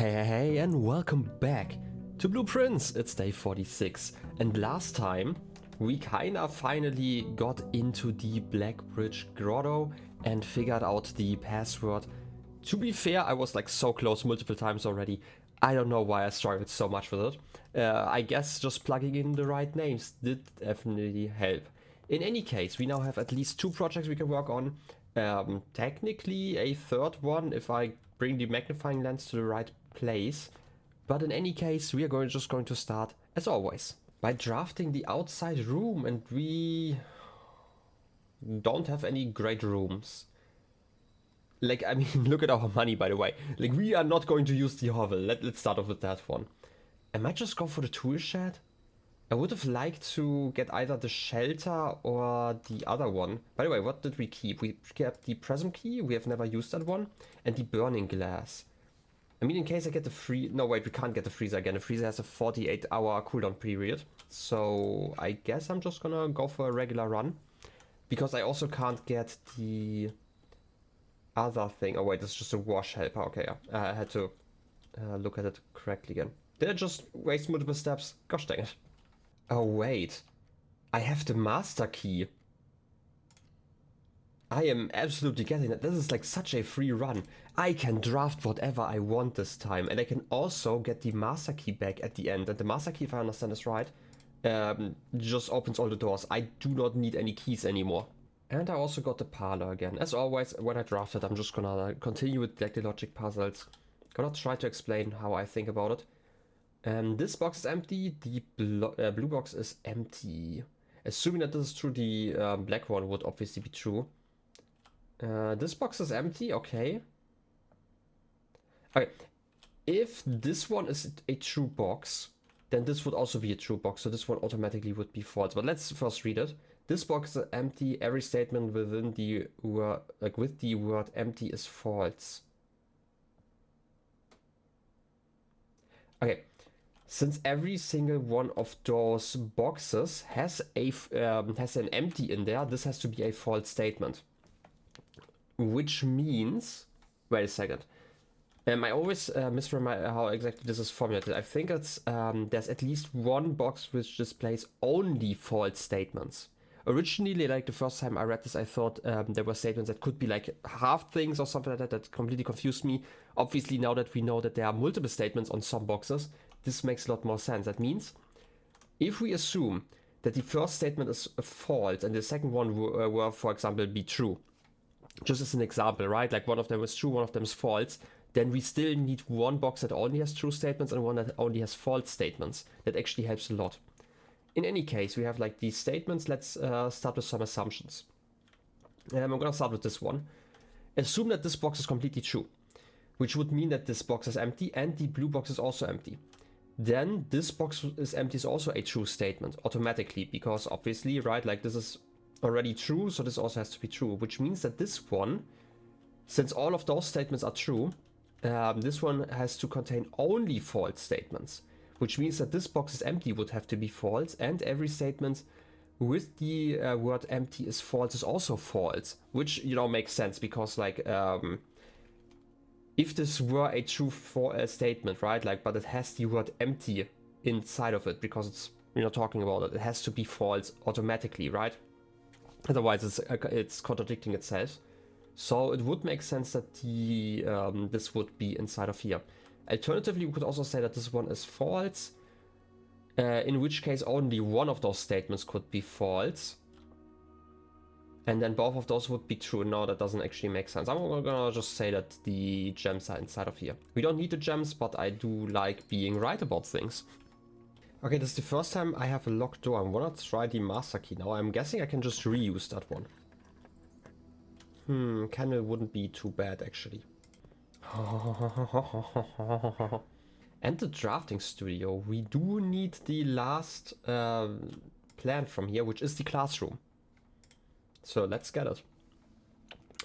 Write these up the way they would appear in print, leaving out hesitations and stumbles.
Hey, and welcome back to Blueprints. It's day 46, and last time we kinda finally got into the Black Bridge Grotto and figured out the password. To be fair, I was like so close multiple times already. I don't know why I struggled so much with it. I guess just plugging in the right names did definitely help. In any case, we now have at least 2 projects we can work on. Technically a third one if I bring the magnifying lens to the right place. But in any case, we are just going to start, as always, by drafting the outside room, and we don't have any great rooms. Like, I mean, look at our money, by the way. Like, we are not going to use the hovel. Let's start off with that one. I might just go for the tool shed. I would have liked to get either the shelter or the other one. By the way, what did we keep? We kept the prism key. We have never used that one. And the burning glass. I mean, in case I get the no, wait, we can't get the freezer again. The freezer has a 48-hour cooldown period. So I guess I'm just gonna go for a regular run. Because I also can't get the other thing. Oh, wait, it's just a wash helper. Okay, I had to look at it correctly again. Did I just waste multiple steps? Gosh dang it. Oh, wait. I have the master key. I am absolutely getting it. This is like such a free run. I can draft whatever I want this time. And I can also get the master key back at the end. And the master key, if I understand this right, just opens all the doors. I do not need any keys anymore. And I also got the parlor again. As always, when I drafted, I'm just gonna continue with like the logic puzzles. Gonna try to explain how I think about it. This box is empty, the blue box is empty. Assuming that this is true, the black one would obviously be true. This box is empty, okay. Okay, if this one is a true box, then this would also be a true box, so this one automatically would be false. But let's first read it. This box is empty, every statement within the word, like with the word empty, is false. Okay. Since every single one of those boxes has an empty in there, this has to be a false statement. Which means, wait a second. I always misremember how exactly this is formulated. I think it's there's at least one box which displays only false statements. Originally, like the first time I read this, I thought there were statements that could be like half things or something like that. That completely confused me. Obviously, now that we know that there are multiple statements on some boxes, this makes a lot more sense. That means if we assume that the first statement is false and the second one were, for example, be true, just as an example, right? Like one of them is true, one of them is false, then we still need one box that only has true statements and one that only has false statements. That actually helps a lot. In any case, we have like these statements. Let's start with some assumptions. I'm gonna start with this one. Assume that this box is completely true, which would mean that this box is empty and the blue box is also empty. Then this box is empty is also a true statement automatically, because obviously, right, like this is already true, so this also has to be true, which means that this one, since all of those statements are true, this one has to contain only false statements, which means that this box is empty would have to be false, and every statement with the word empty is false is also false, which, you know, makes sense because like if this were a true statement, right, like, but it has the word empty inside of it because it's, you know, talking about it, it has to be false automatically, right? Otherwise it's contradicting itself. So it would make sense that the this would be inside of here. Alternatively, we could also say that this one is false, in which case only one of those statements could be false. And then both of those would be true. No, that doesn't actually make sense. I'm gonna just say that the gems are inside of here. We don't need the gems, but I do like being right about things. Okay, this is the first time I have a locked door. I wanna try the master key now. I'm guessing I can just reuse that one. Candle wouldn't be too bad, actually. And the drafting studio. We do need the last plan from here, which is the classroom. So let's get it.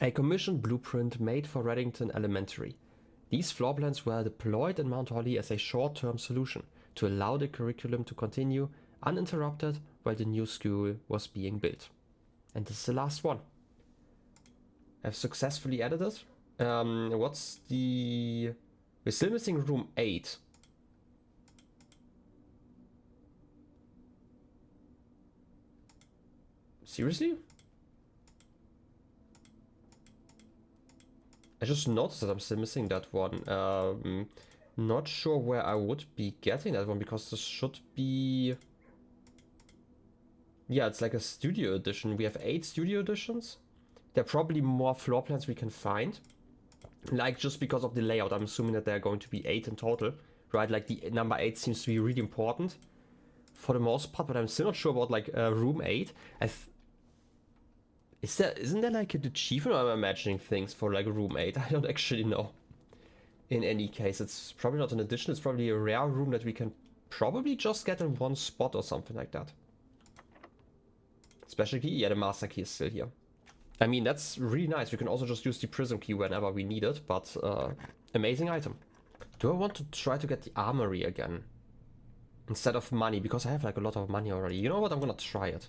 A commissioned blueprint made for Reddington Elementary. These floor plans were deployed in Mount Holly as a short-term solution to allow the curriculum to continue uninterrupted while the new school was being built. And this is the last one. I've successfully edited. What's the We're still missing room 8. Seriously? I just noticed that I'm still missing that one. Not sure where I would be getting that one, because this should be... Yeah, it's like a studio edition. We have 8 studio editions. There are probably more floor plans we can find. Like, just because of the layout, I'm assuming that there are going to be 8 in total. Right, like the number 8 seems to be really important for the most part, but I'm still not sure about like room 8. Isn't there like an achievement, or am I imagining things for like room 8? I don't actually know. In any case, it's probably not an addition, it's probably a rare room that we can probably just get in one spot or something like that. Special key? Yeah, the master key is still here. I mean, that's really nice. We can also just use the prism key whenever we need it, but amazing item. Do I want to try to get the armory again? Instead of money, because I have like a lot of money already. You know what, I'm gonna try it.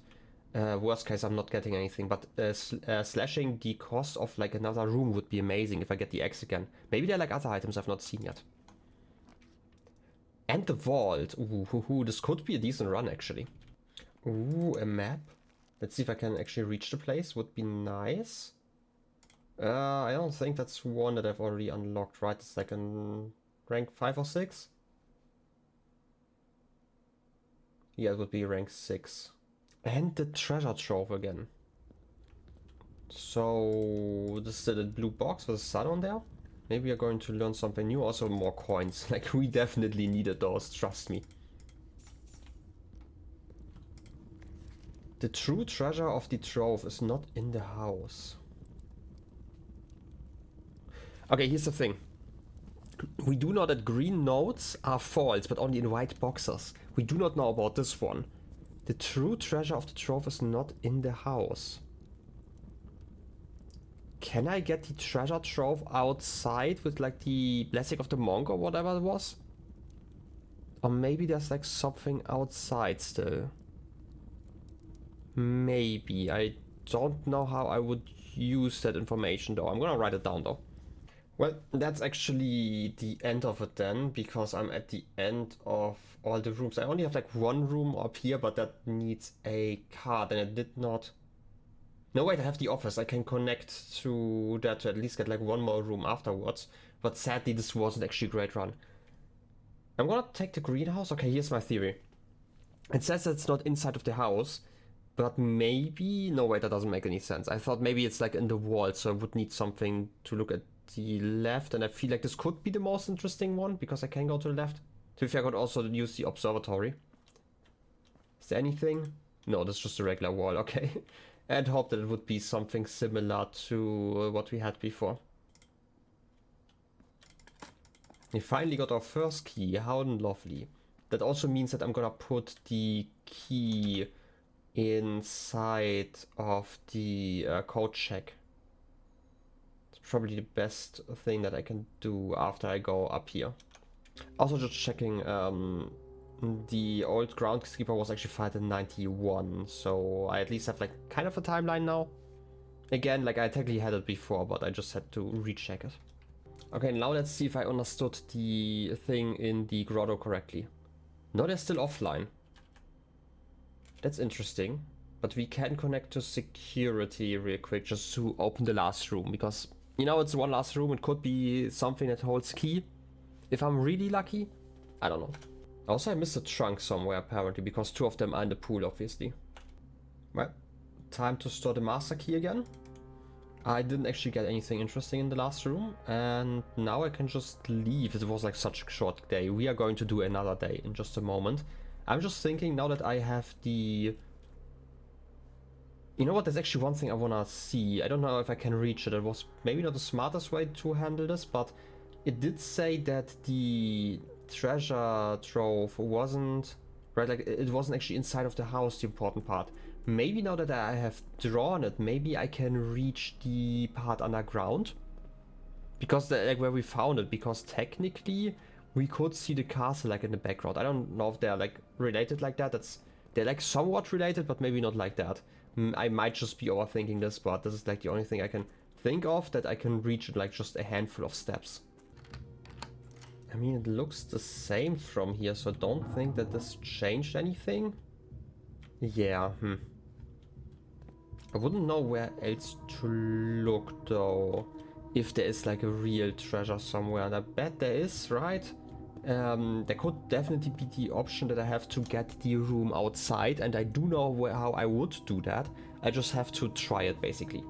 Worst case, I'm not getting anything, but slashing the cost of like another room would be amazing if I get the X again. Maybe there are like other items I've not seen yet. And the vault. Ooh, this could be a decent run actually. Ooh, a map. Let's see if I can actually reach the place. Would be nice. I don't think that's one that I've already unlocked, right? It's like in rank 5 or 6. Yeah, it would be rank 6. And the treasure trove again. So this is the blue box with the sun on there. Maybe we are going to learn something new. Also more coins. Like, we definitely needed those, trust me. The true treasure of the trove is not in the house. Okay, here's the thing. We do know that green nodes are false, but only in white boxes. We do not know about this one. The true treasure of the trove is not in the house. Can I get the treasure trove outside with like the blessing of the monk or whatever it was? Or maybe there's like something outside still. Maybe. I don't know how I would use that information though. I'm gonna write it down though. Well, that's actually the end of it then, because I'm at the end of all the rooms. I only have like one room up here, but that needs a card, and I did not... No, wait, I have the office. I can connect to that to at least get like one more room afterwards. But sadly, this wasn't actually a great run. I'm gonna take the greenhouse. Okay, here's my theory. It says that it's not inside of the house, but maybe... No, wait, that doesn't make any sense. I thought maybe it's like in the wall, so I would need something to look at the left, and I feel like this could be the most interesting one because I can go to the left. To be fair, I could also use the observatory. Is there anything? No, that's just a regular wall, okay. And hope that it would be something similar to what we had before. We finally got our first key, how lovely. That also means that I'm gonna put the key inside of the code check. Probably the best thing that I can do after I go up here. Also just checking, the old groundskeeper was actually fired in 91, so I at least have like kind of a timeline now. Again, like I technically had it before, but I just had to recheck it. Okay, now let's see if I understood the thing in the grotto correctly. No, they're still offline. That's interesting, but we can connect to security real quick just to open the last room, because you know, it's one last room. It could be something that holds key. If I'm really lucky. I don't know. Also, I missed a trunk somewhere apparently, because 2 of them are in the pool, obviously. Well, time to store the master key again. I didn't actually get anything interesting in the last room. And now I can just leave. It was like such a short day. We are going to do another day in just a moment. I'm just thinking now that I have the... You know what, there's actually one thing I wanna see. I don't know if I can reach it. It was maybe not the smartest way to handle this, but it did say that the treasure trove wasn't... Right, like it wasn't actually inside of the house, the important part. Maybe now that I have drawn it, maybe I can reach the part underground. Because like where we found it, because technically we could see the castle like in the background. I don't know if they're like related like that. They're like somewhat related, but maybe not like that. I might just be overthinking this, but this is like the only thing I can think of that I can reach in like just a handful of steps. I mean, it looks the same from here, so don't think that this changed anything. Yeah, I wouldn't know where else to look though. If there is like a real treasure somewhere, and I bet there is, right? There could definitely be the option that I have to get the room outside, and I do know how I would do that. I just have to try it basically.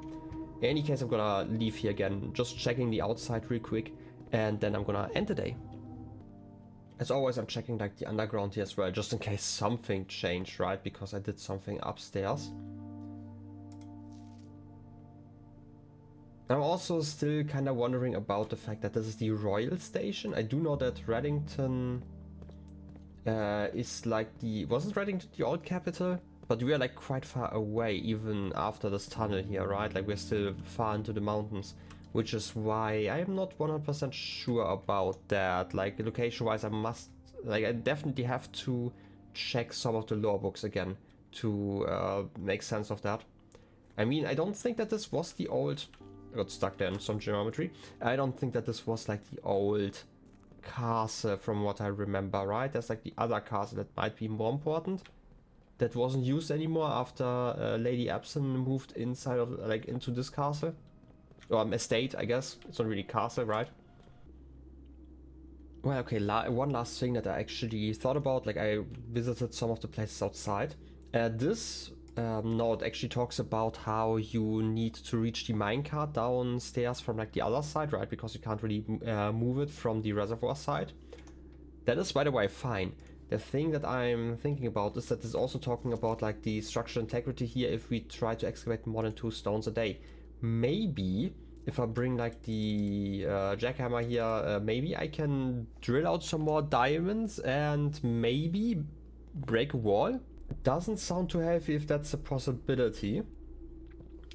In any case, I'm gonna leave here again, just checking the outside real quick, and then I'm gonna end the day. As always, I'm checking like the underground here as well, just in case something changed, right? Because I did something upstairs. I'm also still kind of wondering about the fact that this is the Royal Station. I do know that Reddington is like the... Wasn't Reddington the old capital? But we are like quite far away even after this tunnel here, right? Like we're still far into the mountains. Which is why I am not 100% sure about that. Like location-wise, I definitely have to check some of the lore books again to make sense of that. I mean, I don't think that this was the old... I got stuck there in some geometry. I don't think that this was like the old castle from what I remember, right? There's like the other castle that might be more important. That wasn't used anymore after Lady Epson moved inside of like into this castle. Or estate, I guess. It's not really castle, right? Well, okay, one last thing that I actually thought about, like I visited some of the places outside. This note actually talks about how you need to reach the minecart downstairs from like the other side, right? Because you can't really move it from the reservoir side. That is, by the way, fine. The thing that I'm thinking about is that this is also talking about like the structural integrity here if we try to excavate more than 2 stones a day. Maybe if I bring like the jackhammer here, maybe I can drill out some more diamonds and maybe break a wall. It doesn't sound too heavy if that's a possibility.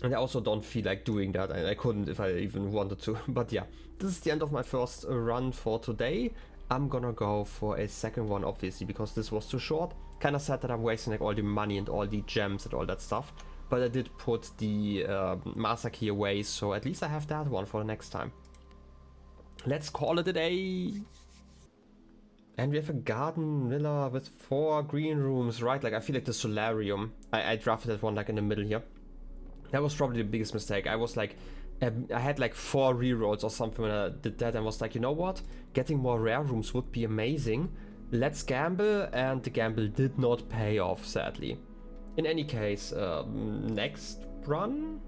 And I also don't feel like doing that, and I couldn't if I even wanted to. But yeah, this is the end of my first run for today. I'm gonna go for a second one, obviously, because this was too short. Kinda sad that I'm wasting like all the money and all the gems and all that stuff. But I did put the master key away, so at least I have that one for the next time. Let's call it a day! And we have a garden villa with 4 green rooms, right? Like, I feel like the solarium. I drafted that one like in the middle here. That was probably the biggest mistake. I was like, I had like 4 rerolls or something when I did that and was like, you know what? Getting more rare rooms would be amazing. Let's gamble, and the gamble did not pay off, sadly. In any case, next run?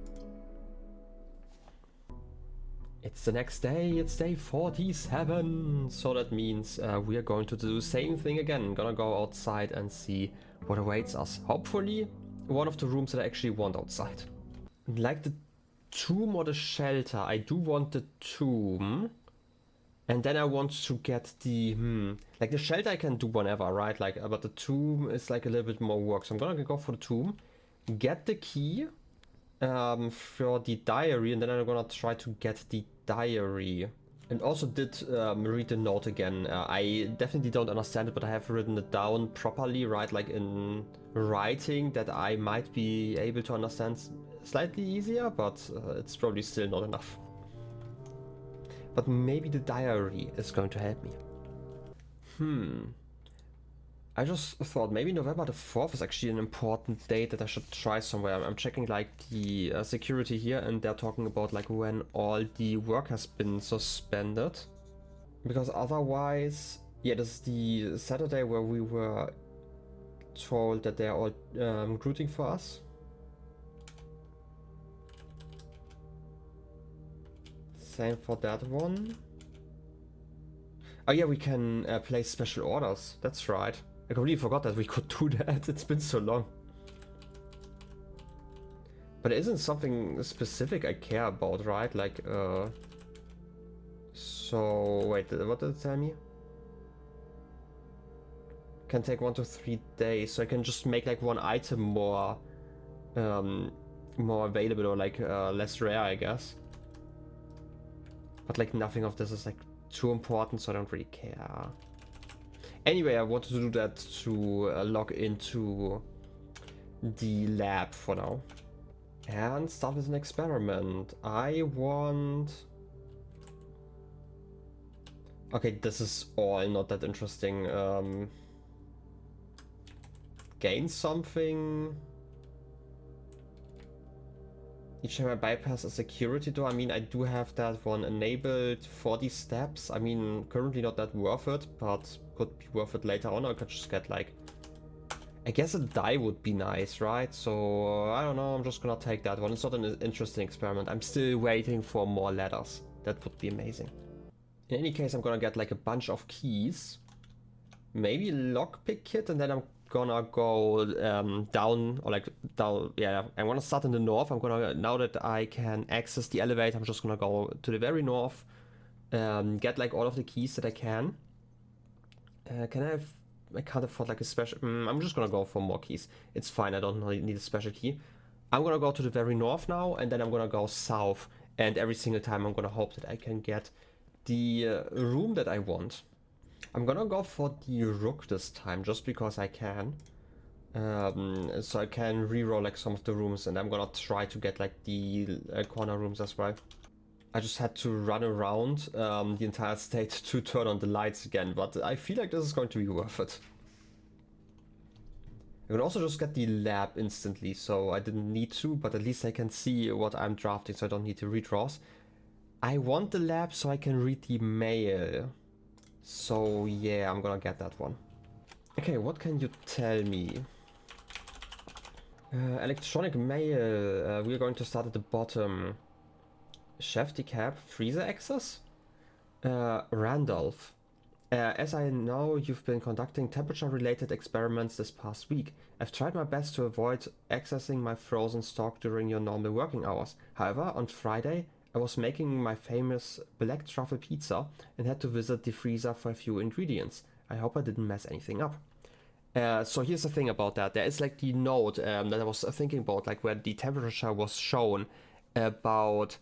It's the next day, it's day 47, so that means we are going to do the same thing again. Gonna go outside and see what awaits us. Hopefully, one of the rooms that I actually want outside. Like the tomb or the shelter, I do want the tomb. And then I want to get the, like the shelter I can do whenever, right? Like, but the tomb is like a little bit more work. So I'm gonna go for the tomb, get the key for the diary, and then I'm gonna try to get the diary. And also did read the note again. I definitely don't understand it, but I have written it down properly, right? Like in writing that I might be able to understand slightly easier, but it's probably still not enough. But maybe the diary is going to help me. I just thought maybe November the 4th is actually an important date that I should try somewhere. I'm checking like the security here, and they're talking about like when all the work has been suspended. Because otherwise, yeah, this is the Saturday where we were told that they're all recruiting for us. Same for that one. Oh yeah, we can place special orders. That's right. I completely forgot that we could do that. It's been so long. But it isn't something specific I care about, right? Like, so, wait, what did it tell me? Can take 1 to 3 days, so I can just make like one item more available, or like less rare, I guess. But like nothing of this is like too important, so I don't really care. Anyway, I wanted to do that to log into the lab for now. And start with an experiment. I want... Okay, this is all not that interesting. Gain something. Each time I bypass a security door, I mean, I do have that one enabled, 40 steps. I mean, currently not that worth it, but could be worth it later on. I could just get like, I guess a die would be nice, right? So, I don't know, I'm just gonna take that one. It's not an interesting experiment. I'm still waiting for more ladders. That would be amazing. In any case, I'm gonna get like a bunch of keys. Maybe a lockpick kit, and then I'm gonna go down, or like down, yeah, I'm gonna start in the north. I'm gonna, now that I can access the elevator, I'm just gonna go to the very north, get like all of the keys that I can. Can I have, I can't afford like a special, I'm just gonna go for more keys. It's fine, I don't need a special key. I'm gonna go to the very north now, and then I'm gonna go south, and every single time I'm gonna hope that I can get the room that I want. I'm gonna go for the rook this time, just because I can. So I can reroll like some of the rooms, and I'm gonna try to get like the corner rooms as well. I just had to run around the entire state to turn on the lights again, but I feel like this is going to be worth it. I can also just get the lab instantly, so I didn't need to, but at least I can see what I'm drafting, so I don't need to redraws. I want the lab so I can read the mail. So yeah, I'm gonna get that one. Okay, what can you tell me? Electronic mail. We're going to start at the bottom. Chef decap, freezer access? Randolph. As I know, you've been conducting temperature-related experiments this past week. I've tried my best to avoid accessing my frozen stock during your normal working hours. However, on Friday, I was making my famous black truffle pizza and had to visit the freezer for a few ingredients. I hope I didn't mess anything up. So here's the thing about that. There is like the note that I was thinking about, like where the temperature was shown about.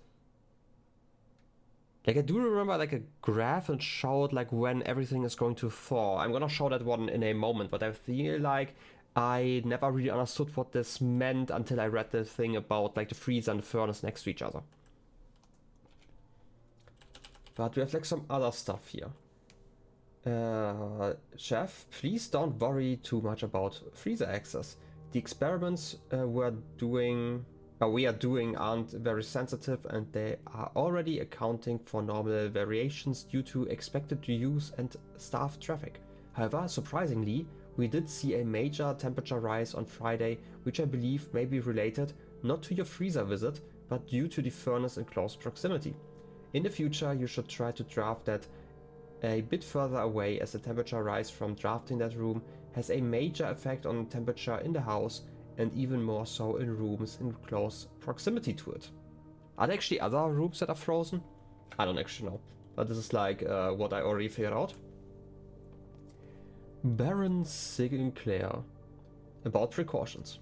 Like I do remember like a graph and showed like when everything is going to thaw. I'm gonna show that one in a moment, but I feel like I never really understood what this meant until I read the thing about like the freezer and the furnace next to each other. But we have like some other stuff here. Chef, please don't worry too much about freezer access. The experiments we are doing aren't very sensitive, and they are already accounting for normal variations due to expected use and staff traffic. However, surprisingly, we did see a major temperature rise on Friday, which I believe may be related not to your freezer visit, but due to the furnace in close proximity. In the future, you should try to draft that a bit further away, as the temperature rise from drafting that room has a major effect on temperature in the house, and even more so in rooms in close proximity to it. Are there actually other rooms that are frozen? I don't actually know, but this is like what I already figured out. Baron Sinclair. About precautions.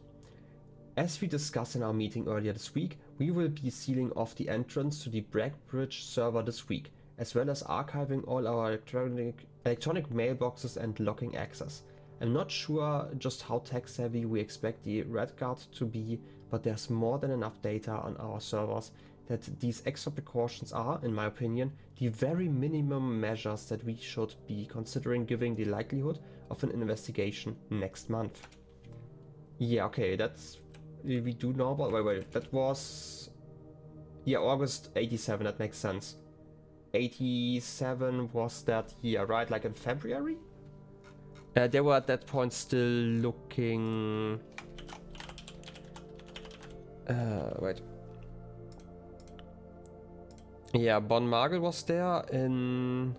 As we discussed in our meeting earlier this week, we will be sealing off the entrance to the Brackbridge server this week, as well as archiving all our electronic mailboxes and locking access. I'm not sure just how tech-savvy we expect the Red Guard to be, but there's more than enough data on our servers that these extra precautions are, in my opinion, the very minimum measures that we should be considering given the likelihood of an investigation next month. Yeah, okay, that's... we do know about... wait, that was... yeah, August 87, that makes sense. 87 was that year, right? Like in February? They were at that point still looking... wait. Yeah, Bon Margel was there in...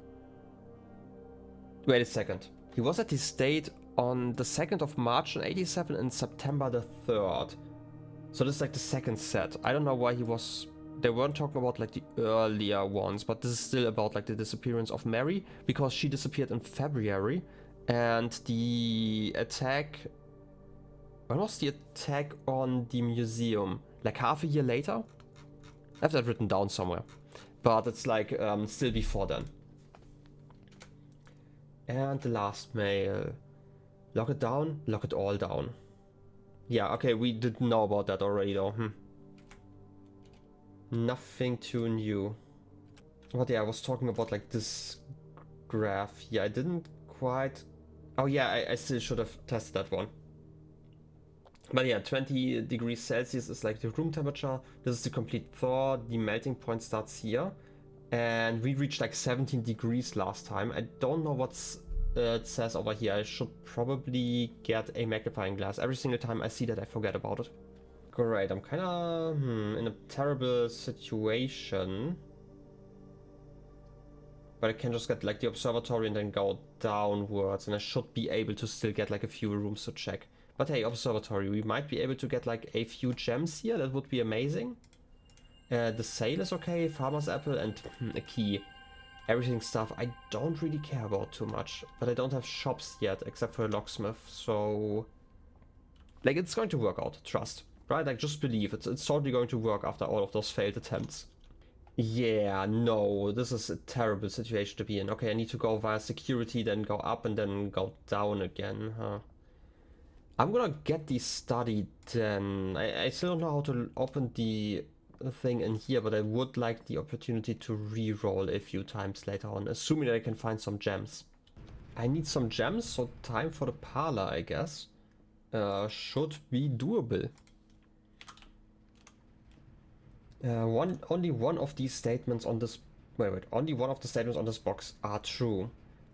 wait a second. He was at the state on the 2nd of March in 87 and September the 3rd. So this is like the second set. I don't know why he was... they weren't talking about like the earlier ones, but this is still about like the disappearance of Mary, because she disappeared in February. And the attack... when was the attack on the museum? Like half a year later? I have that written down somewhere. But it's like still before then. And the last mail. Lock it down, lock it all down. Yeah, okay, we didn't know about that already though. Nothing too new. But yeah, I was talking about like this graph here. I didn't quite... Oh yeah, I still should have tested that one. But yeah, 20 degrees Celsius is like the room temperature. This is the complete thaw. The melting point starts here. And we reached like 17 degrees last time. I don't know what's it says over here. I should probably get a magnifying glass. Every single time I see that, I forget about it. Great, I'm kind of in a terrible situation. But I can just get like the observatory and then go downwards. And I should be able to still get like a few rooms to check. But hey, observatory, we might be able to get like a few gems here. That would be amazing. The sail is okay, farmer's apple, and a key. Everything stuff I don't really care about too much. But I don't have shops yet, except for a locksmith, so... Like, it's going to work out, trust. Right? Like, just believe. It's totally going to work after all of those failed attempts. Yeah, no, this is a terrible situation to be in. Okay, I need to go via security, then go up, and then go down again, huh? I'm gonna get the study then. I still don't know how to open the thing in here, but I would like the opportunity to re-roll a few times later on, assuming that I can find some gems. I need some gems, so time for the parlor, I guess. Should be doable. Only one of these statements on this... Wait, only one of the statements on this box are true.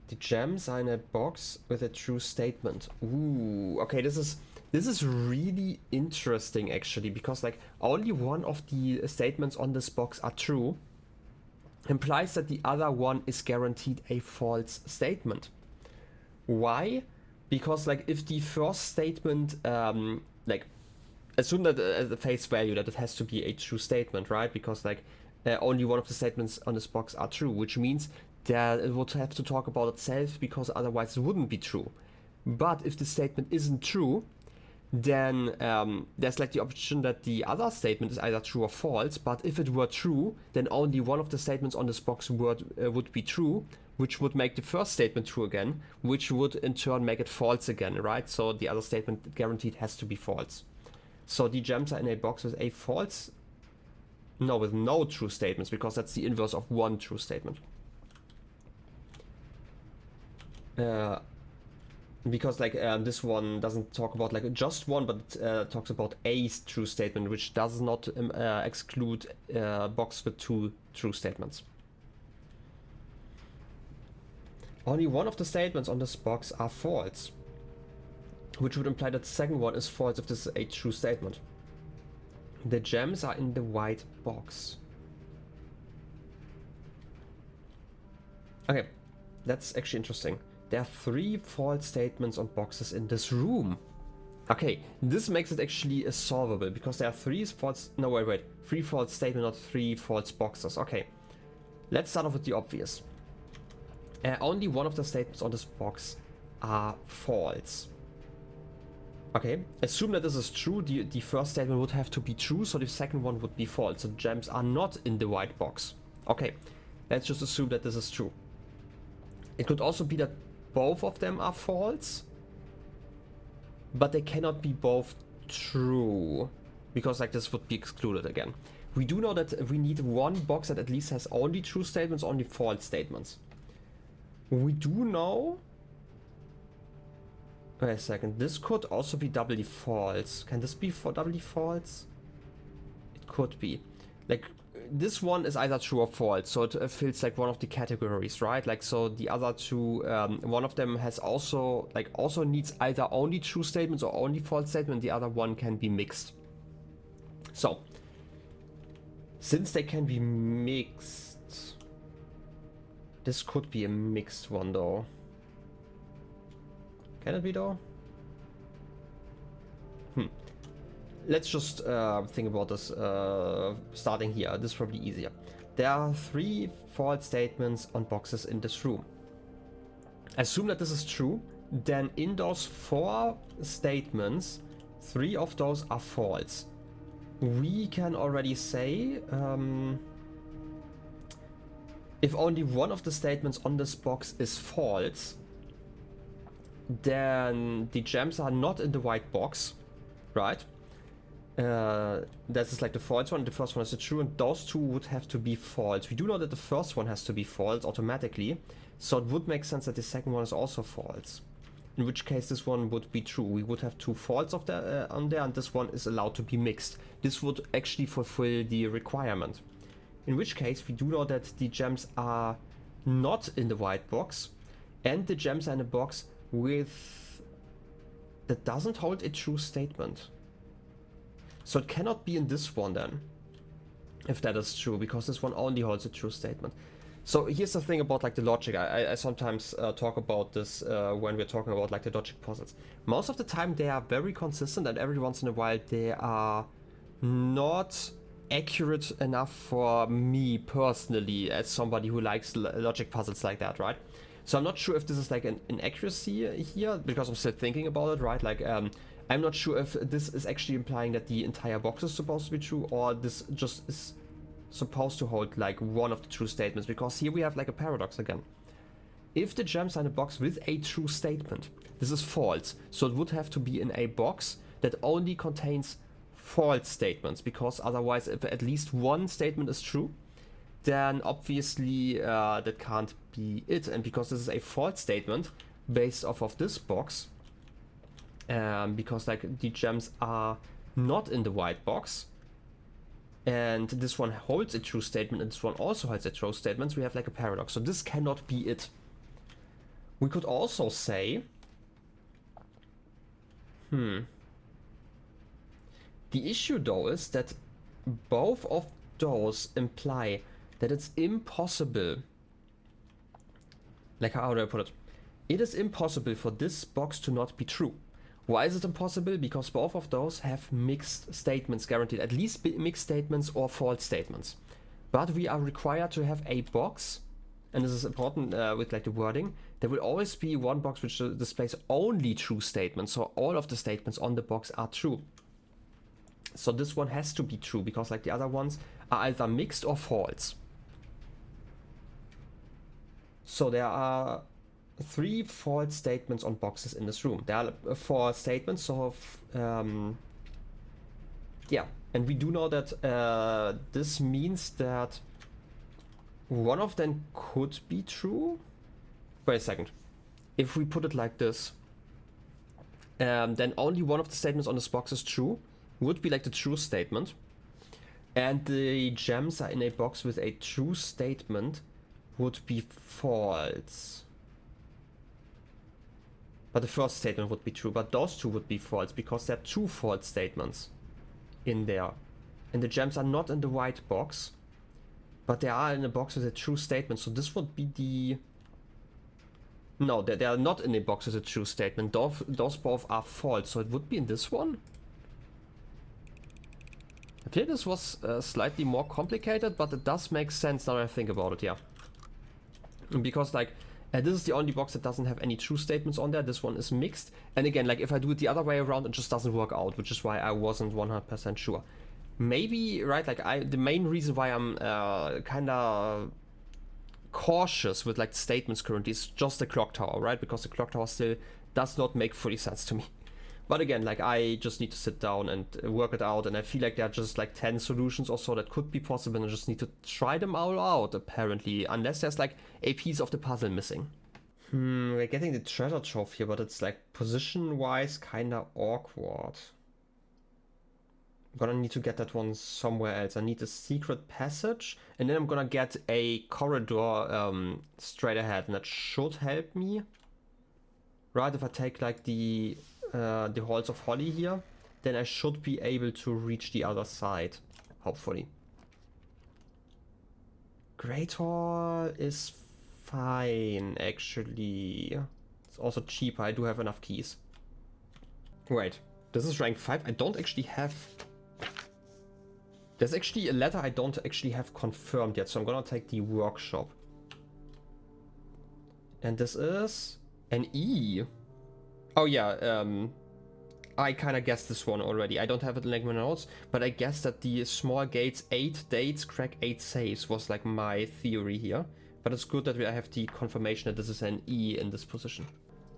The gems are in a box with a true statement. Ooh, okay, this is really interesting actually, because like only one of the statements on this box are true implies that the other one is guaranteed a false statement. Why? Because like if the first statement like assume that at the face value that it has to be a true statement, right? Because like only one of the statements on this box are true, which means that it would have to talk about itself, because otherwise it wouldn't be true. But if the statement isn't true, then there's like the option that the other statement is either true or false. But if it were true, then only one of the statements on this box would be true, which would make the first statement true again, which would in turn make it false again, right? So the other statement guaranteed has to be false. So the gems are in a box with a false... No, with no true statements, because that's the inverse of one true statement. Because like this one doesn't talk about like just one, but talks about a true statement, which does not exclude a box with two true statements. Only one of the statements on this box are false, which would imply that the second one is false if this is a true statement. The gems are in the white box. Okay, that's actually interesting. There are 3 false statements on boxes in this room. Okay, this makes it actually solvable, because there are 3 false... No, wait. 3 false statements, not 3 false boxes. Okay, let's start off with the obvious. Only one of the statements on this box are false. Okay, assume that this is true. The first statement would have to be true, so the second one would be false. So the gems are not in the white box. Okay, let's just assume that this is true. It could also be that both of them are false, but they cannot be both true, because like this would be excluded again. We do know that we need one box that at least has only true statements, only false statements. We do know... Wait a second, this could also be doubly false. Can this be for doubly false? It could be. Like, this one is either true or false, so it fills like one of the categories, right? Like, so the other two, one of them has also, like, also needs either only true statements or only false statements. The other one can be mixed. So, since they can be mixed, this could be a mixed one though. Can it be though? Let's just think about this starting here. This is probably easier. There are 3 false statements on boxes in this room. Assume that this is true, then in those 4 statements, 3 of those are false. We can already say if only one of the statements on this box is false, then the gems are not in the white box, right? This is like the false one, the first one is the true, and those two would have to be false. We do know that the first one has to be false automatically, so it would make sense that the second one is also false. In which case this one would be true. We would have two false on there, and this one is allowed to be mixed. This would actually fulfill the requirement. In which case we do know that the gems are not in the white box, and the gems are in a box that doesn't hold a true statement. So it cannot be in this one then, if that is true, because this one only holds a true statement. So here's the thing about like the logic. I sometimes talk about this when we're talking about like the logic puzzles. Most of the time they are very consistent, and every once in a while they are not accurate enough for me personally as somebody who likes logic puzzles like that, right? So I'm not sure if this is like an inaccuracy here, because I'm still thinking about it, right? Like I'm not sure if this is actually implying that the entire box is supposed to be true, or this just is supposed to hold like one of the true statements, because here we have like a paradox again. If the gems are in a box with a true statement, this is false, so it would have to be in a box that only contains false statements, because otherwise if at least one statement is true, then obviously that can't be it. And because this is a false statement based off of this box, because like the gems are not in the white box, and this one holds a true statement and this one also holds a true statement, so we have like a paradox. So this cannot be it. We could also say, the issue though is that both of those imply that it's impossible, like how do I put it? It is impossible for this box to not be true. Why is it impossible? Because both of those have mixed statements guaranteed, at least mixed statements or false statements. But we are required to have a box, and this is important with like the wording. There will always be one box which displays only true statements, so all of the statements on the box are true. So this one has to be true, because like the other ones are either mixed or false. So there are 3 false statements on boxes in this room. There are 4 statements, so yeah, and we do know that this means that one of them could be true. Wait a second. If we put it like this, then only one of the statements on this box is true, would be like the true statement, and the gems are in a box with a true statement would be false. But the first statement would be true, but those two would be false, because there are 2 false statements in there. And the gems are not in the white box, but they are in a box with a true statement, so this would be the... No, they are not in a box with a true statement. Those both are false, so it would be in this one? I feel this was slightly more complicated, but it does make sense now that I think about it, yeah. Because like, this is the only box that doesn't have any true statements on there. This one is mixed. And again, like if I do it the other way around, it just doesn't work out, which is why I wasn't 100% sure. Maybe, right, like the main reason why I'm kind of cautious with like statements currently is just the clock tower, right? Because the clock tower still does not make fully sense to me. But again, like I just need to sit down and work it out, and I feel like there are just like 10 solutions or so that could be possible, and I just need to try them all out, apparently, unless there's like a piece of the puzzle missing. We're getting the treasure trove here, but it's like position-wise kinda awkward. I'm gonna need to get that one somewhere else. I need a secret passage, and then I'm gonna get a corridor straight ahead, and that should help me. Right, if I take like the halls of Holly here, then I should be able to reach the other side, hopefully. Great Hall is fine, actually. It's also cheaper, I do have enough keys. Wait, this is rank 5? I don't actually have... There's actually a letter I don't actually have confirmed yet, so I'm gonna take the workshop. And this is an E. Oh yeah, I kind of guessed this one already. I don't have it in like my notes, but I guessed that the small gates 8 dates crack 8 saves was like my theory here. But it's good that I have the confirmation that this is an E in this position.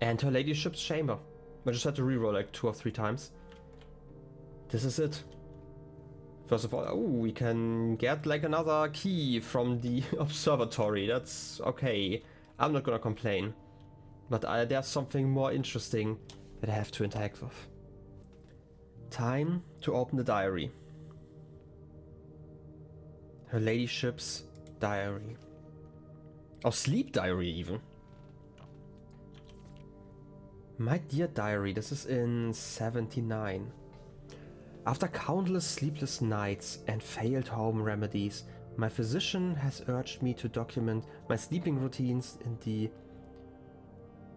And her ladyship's chamber. I just had to reroll like 2 or 3 times. This is it. First of all, oh, we can get like another key from the observatory. That's okay. I'm not gonna complain. But there's something more interesting that I have to interact with. Time to open the diary. Her ladyship's diary. Or sleep diary even. My dear diary, this is in 79. After countless sleepless nights and failed home remedies, my physician has urged me to document my sleeping routines in the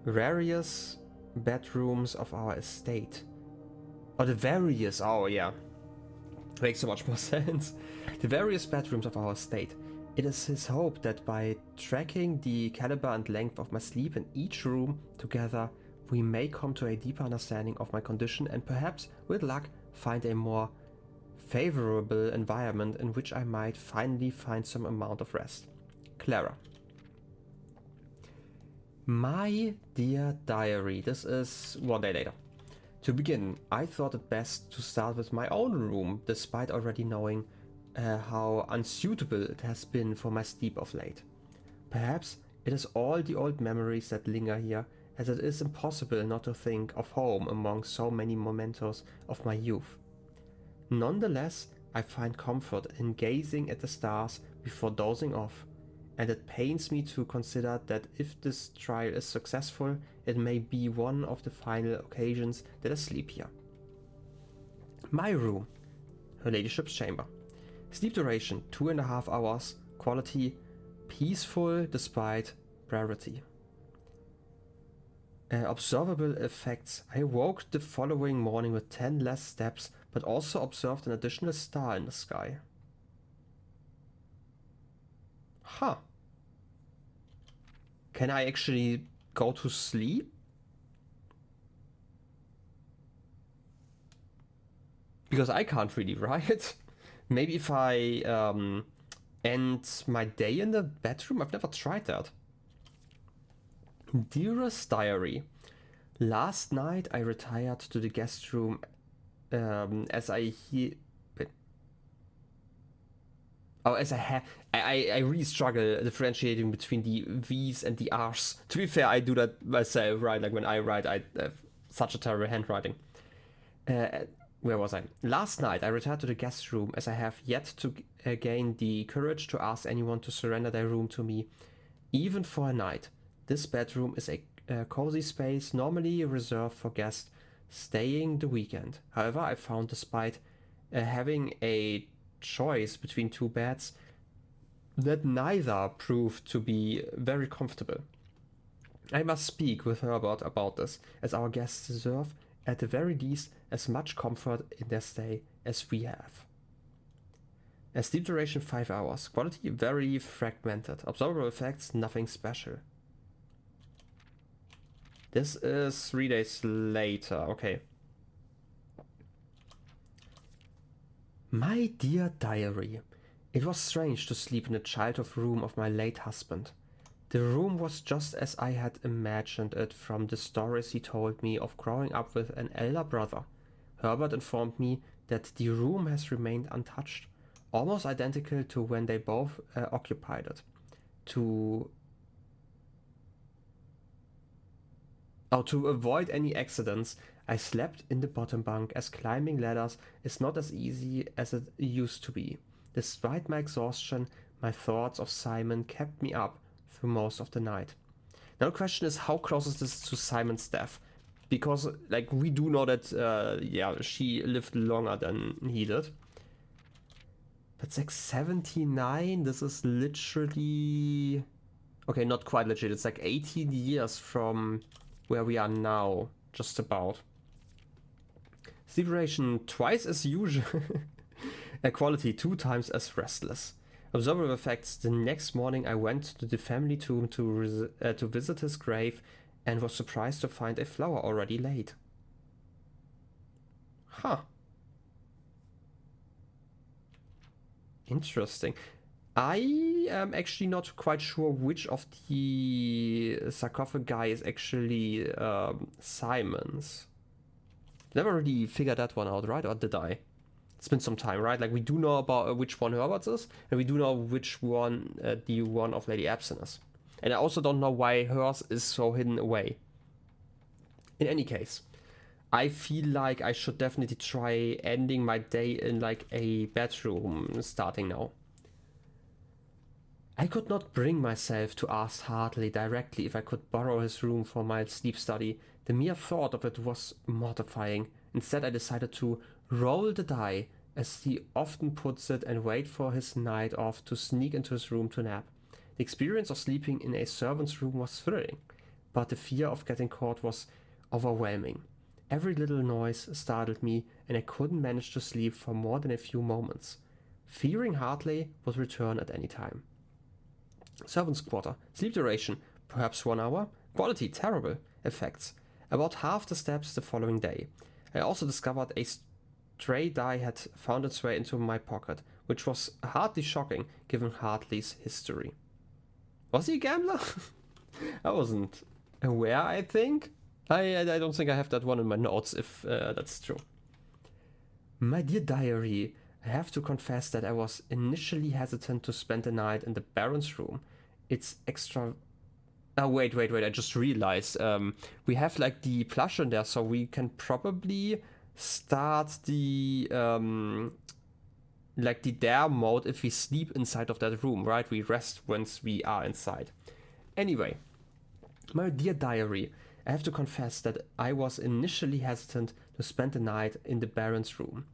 various bedrooms of our estate. Oh, the various, oh yeah. Makes so much more sense. The various bedrooms of our estate. It is his hope that by tracking the caliber and length of my sleep in each room together, we may come to a deeper understanding of my condition and perhaps, with luck, find a more favorable environment in which I might finally find some amount of rest. Clara. My dear diary, this is one day later. To begin, I thought it best to start with my own room, despite already knowing how unsuitable it has been for my sleep of late. Perhaps it is all the old memories that linger here, as it is impossible not to think of home among so many mementos of my youth. Nonetheless, I find comfort in gazing at the stars before dozing off, and it pains me to consider that if this trial is successful, it may be one of the final occasions that I sleep here. My room. Her ladyship's chamber. Sleep duration 2.5 hours. Quality peaceful despite rarity. Observable effects. I woke the following morning with 10 less steps, but also observed an additional star in the sky. Huh. Can I actually go to sleep? Because I can't really, right? Maybe if I end my day in the bedroom? I've never tried that. Dearest diary, last night I retired to the guest room as I really struggle differentiating between the V's and the R's. To be fair, I do that myself, right? Like when I write, I have such a terrible handwriting. Where was I? Last night I retired to the guest room as I have yet to gain the courage to ask anyone to surrender their room to me, even for a night. This bedroom is a cozy space normally reserved for guests staying the weekend. However, I found despite having a choice between two beds, that neither proved to be very comfortable. I must speak with Herbert about this, as our guests deserve, at the very least, as much comfort in their stay as we have. Sleep duration 5 hours. Quality very fragmented. Observable effects nothing special. This is 3 days later. Okay. My dear diary, it was strange to sleep in the childhood room of my late husband. The room was just as I had imagined it from the stories he told me of growing up with an elder brother. Herbert informed me that the room has remained untouched, almost identical to when they both occupied it. To avoid any accidents, I slept in the bottom bunk, as climbing ladders is not as easy as it used to be. Despite my exhaustion, my thoughts of Simon kept me up through most of the night. Now the question is, how close is this to Simon's death? Because, like, we do know that, she lived longer than he did. But it's like 79, this is literally... Okay, not quite legit, it's like 18 years from where we are now, just about. Sleep duration twice as usual. Quality 2 times as restless. Observable effects. The next morning I went to the family tomb to visit his grave and was surprised to find a flower already laid. Huh. Interesting. I am actually not quite sure which of the sarcophagi is actually Simon's. Never really figured that one out, right? Or did I? It's been some time, right? Like we do know about which one Herbert's is, and we do know which one the one of Lady Epson is. And I also don't know why hers is so hidden away. In any case, I feel like I should definitely try ending my day in like a bedroom starting now. I could not bring myself to ask Hartley directly if I could borrow his room for my sleep study. The mere thought of it was mortifying. Instead, I decided to roll the die, as he often puts it, and wait for his night off to sneak into his room to nap. The experience of sleeping in a servant's room was thrilling, but the fear of getting caught was overwhelming. Every little noise startled me, and I couldn't manage to sleep for more than a few moments, fearing Hartley would return at any time. Servant's quarter. Sleep duration, perhaps 1 hour. Quality, terrible. Effects, about half the steps the following day. I also discovered a stray die had found its way into my pocket, which was hardly shocking given Hartley's history. Was he a gambler? I wasn't aware, I think. I don't think I have that one in my notes, if that's true. My dear diary, I have to confess that I was initially hesitant to spend the night in the Baron's room. It's extra... Oh, wait, I just realized. We have like the plush in there, so we can probably start the... like the dare mode if we sleep inside of that room, right? We rest once we are inside. Anyway, my dear diary, I have to confess that I was initially hesitant to spend the night in the Baron's room.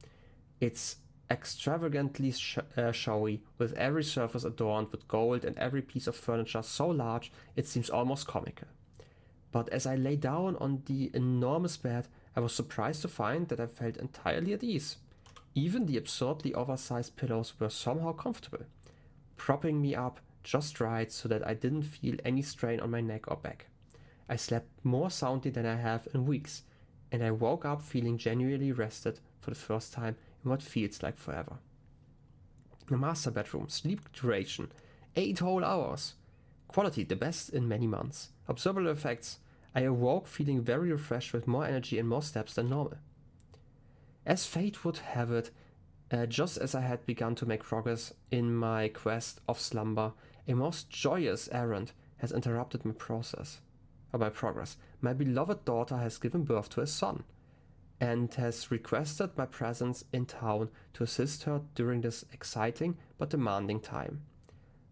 It's extravagantly showy, with every surface adorned with gold and every piece of furniture so large it seems almost comical. But as I lay down on the enormous bed, I was surprised to find that I felt entirely at ease. Even the absurdly oversized pillows were somehow comfortable, propping me up just right so that I didn't feel any strain on my neck or back. I slept more soundly than I have in weeks, and I woke up feeling genuinely rested for the first time in what feels like forever. The master bedroom. Sleep duration, 8 whole hours. Quality, the best in many months. Observable effects, I awoke feeling very refreshed with more energy and more steps than normal. As fate would have it, just as I had begun to make progress in my quest of slumber, a most joyous errand has interrupted my progress. My beloved daughter has given birth to a son, and has requested my presence in town to assist her during this exciting but demanding time.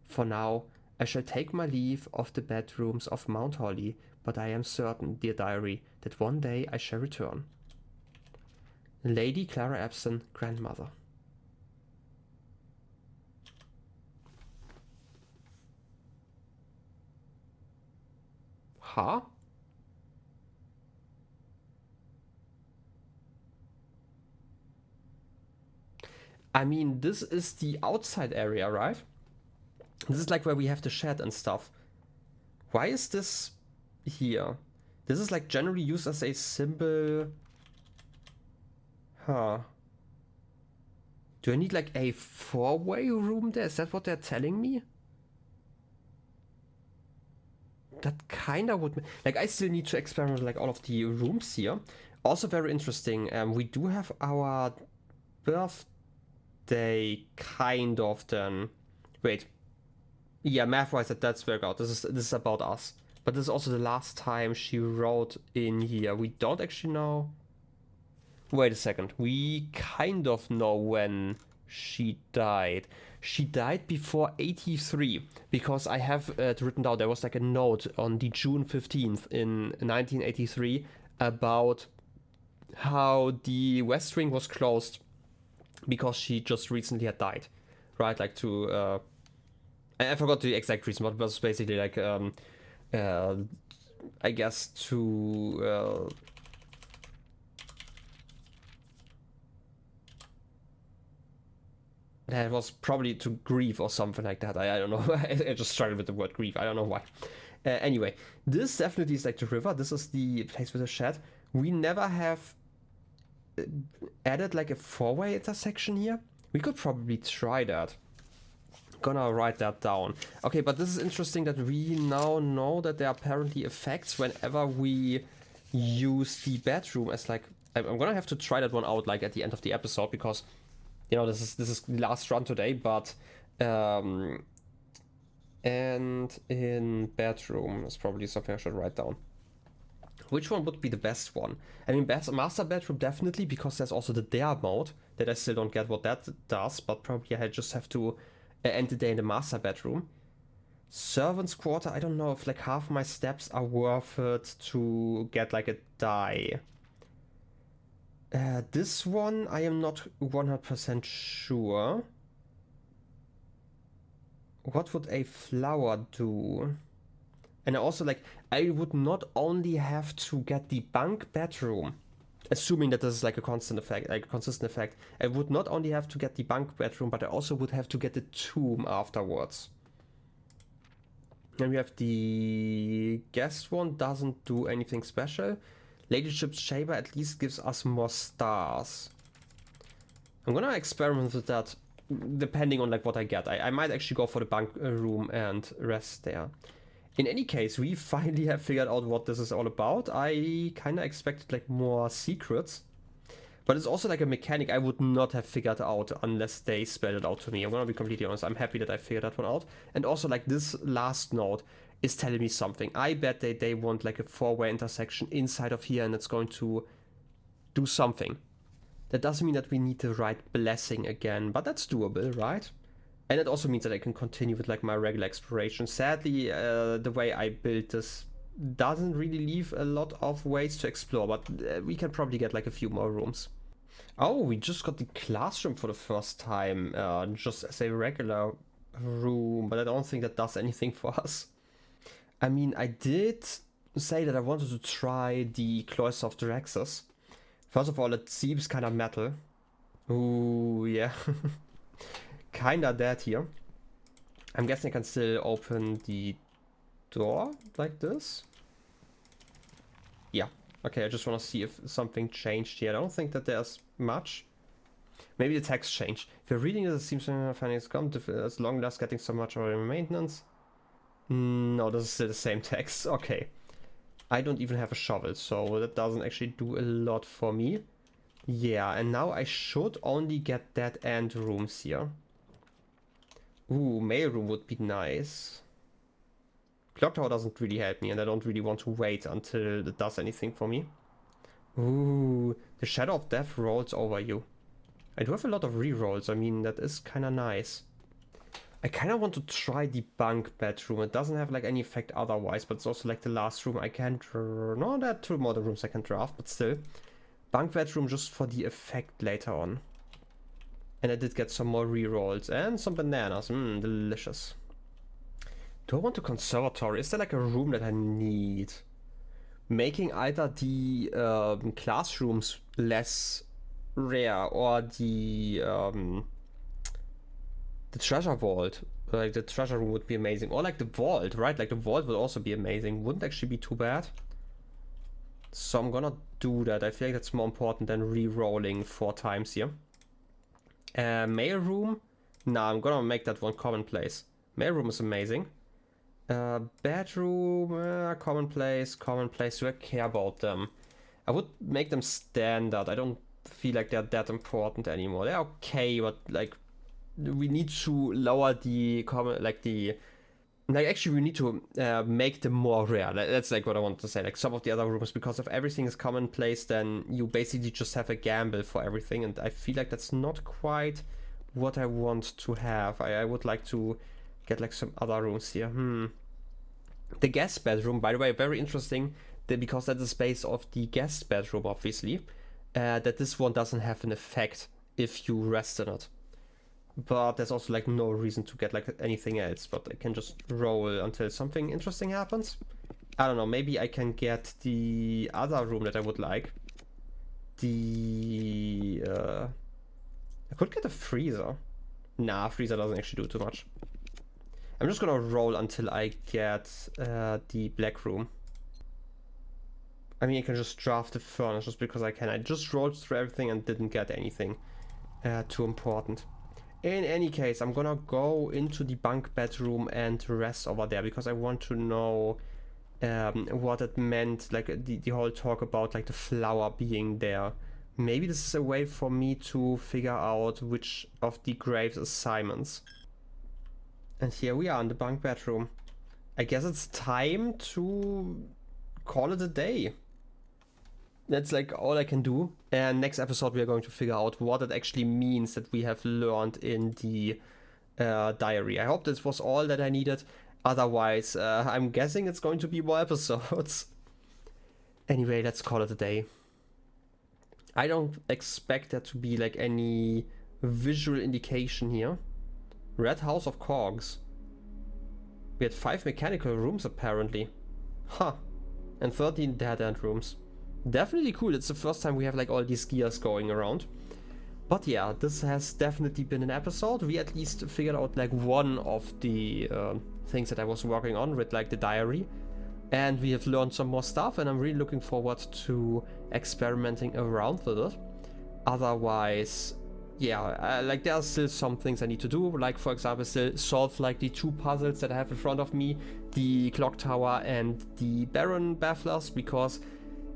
For now, I shall take my leave of the bedrooms of Mount Holly, but I am certain, dear diary, that one day I shall return. Lady Clara Epson, grandmother. Huh? I mean, this is the outside area, right? This is like where we have the shed and stuff. Why is this here? This is like generally used as a symbol. Huh. Do I need like a 4-way room there? Is that what they're telling me? That kinda would... Like, I still need to experiment with like all of the rooms here. Also very interesting. We do have our birthday kind of then. Wait. Yeah, math-wise, that's worked out. This is about us. But this is also the last time she wrote in here. We don't actually know. Wait a second. We kind of know when she died. She died before 83, because I have it written down. There was like a note on the June 15th in 1983 about how the West Wing was closed because she just recently had died, right? Like to I forgot the exact reason, but it was basically like I guess to that was probably to grieve or something like that. I don't know. I just struggled with the word grief. I don't know why. Anyway, this definitely is like the river. This is the place with the shed. We never have added like a 4-way intersection here. We could probably try that. Gonna write that down. Okay, but this is interesting that we now know that there are apparently effects whenever we use the bedroom as like... I'm gonna have to try that one out like at the end of the episode, because You know, this is the last run today, but and in bedroom is probably something I should write down. Which one would be the best one? I mean, master bedroom definitely, because there's also the dare mode that I still don't get what that does, but probably I just have to end the day in the master bedroom. Servant's quarter, I don't know if like half my steps are worth it to get like a die. This one, I am not 100% sure. What would a flower do? And also, like, I would not only have to get the bunk bedroom, assuming that this is like a constant effect, like a consistent effect. I would not only have to get the bunk bedroom, but I also would have to get the tomb afterwards. And we have the guest one, doesn't do anything special. Ladyship's chamber at least gives us more stars. I'm gonna experiment with that depending on like what I get. I might actually go for the bunk room and rest there. In any case, we finally have figured out what this is all about. I kind of expected like more secrets, but it's also like a mechanic I would not have figured out unless they spelled it out to me. I'm gonna be completely honest. I'm happy that I figured that one out. And also like this last node is telling me something. I bet they want like a four-way intersection inside of here, and it's going to do something. That doesn't mean that we need to write blessing again, but that's doable, right? And it also means that I can continue with like my regular exploration. Sadly, the way I built this doesn't really leave a lot of ways to explore, but we can probably get like a few more rooms. Oh, we just got the classroom for the first time, just as a regular room, but I don't think that does anything for us. I mean, I did say that I wanted to try the Cloister of Draxus. First of all, it seems kind of metal. Ooh, yeah. Kinda dead here. I'm guessing I can still open the door like this. Yeah. Okay, I just want to see if something changed here. I don't think that there's much. Maybe the text changed. If you're reading this, it seems finding it's come to as long as getting so much of maintenance. No, this is still the same text. Okay. I don't even have a shovel, so that doesn't actually do a lot for me. Yeah, and now I should only get dead end rooms here. Ooh, mailroom would be nice. Clock tower doesn't really help me, and I don't really want to wait until it does anything for me. Ooh, the shadow of death rolls over you. I do have a lot of rerolls. I mean, that is kind of nice. I kind of want to try the bunk bedroom. It doesn't have like any effect otherwise, but it's also like the last room I can no, there are two more rooms I can draft, but still. Bunk bedroom just for the effect later on. And I did get some more rerolls and some bananas. Mmm, delicious. Do I want a conservatory? Is there like a room that I need? Making either the classrooms less rare or the treasure vault. Like the treasure room would be amazing. Or like the vault, right? Like the vault would also be amazing. Wouldn't actually be too bad. So I'm gonna do that. I feel like that's more important than re-rolling 4 times here. Mail room. Nah, I'm gonna make that one commonplace. Mail room is amazing. Bedroom, commonplace. Do I care about them? I would make them standard. I don't feel like they're that important anymore. They're okay, but like we need to lower the actually we need to make them more rare. That's like what I want to say. Like some of the other rooms, because if everything is commonplace, then you basically just have a gamble for everything, and I feel like that's not quite what I want to have. I would like to get like some other rooms here. The guest bedroom, by the way, very interesting, because that is based off the guest bedroom, obviously, that this one doesn't have an effect if you rest in it. But there's also like no reason to get like anything else, but I can just roll until something interesting happens. I don't know, maybe I can get the other room that I would like. I could get a freezer. Nah, freezer doesn't actually do too much. I'm just gonna roll until I get the black room. I mean, I can just draft the furnace just because I can. I just rolled through everything and didn't get anything too important. In any case, I'm gonna go into the bunk bedroom and rest over there because I want to know what it meant, like the whole talk about like the flower being there Maybe this is a way for me to figure out which of the graves is Simon's. And here we are in the bunk bedroom. I guess it's time to call it a day. That's like all I can do. And next episode we are going to figure out what it actually means that we have learned in the diary. I hope this was all that I needed. Otherwise, I'm guessing it's going to be more episodes. Anyway, let's call it a day. I don't expect there to be like any visual indication here. Red House of Cogs. We had 5 mechanical rooms apparently. Huh. And 13 dead-end rooms. Definitely cool. It's the first time we have like all these gears going around. But yeah, this has definitely been an episode. We at least figured out like one of the things that I was working on with like the diary. And we have learned some more stuff, and I'm really looking forward to experimenting around with it. Otherwise, yeah, like there are still some things I need to do, like for example still solve like the 2 puzzles that I have in front of me, the clock tower and the Baron bafflers, because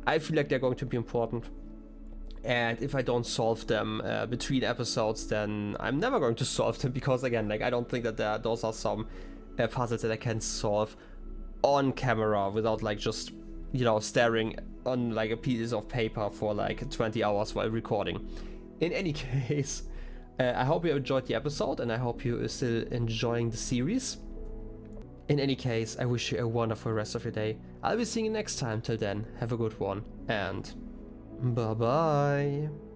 I feel like they're going to be important. And if I don't solve them between episodes, then I'm never going to solve them, because again, like I don't think that those are some puzzles that I can solve on camera without like just, you know, staring on like a piece of paper for like 20 hours while recording. In any case, I hope you enjoyed the episode, and I hope you are still enjoying the series. In any case, I wish you a wonderful rest of your day. I'll be seeing you next time. Till then, have a good one, and bye bye.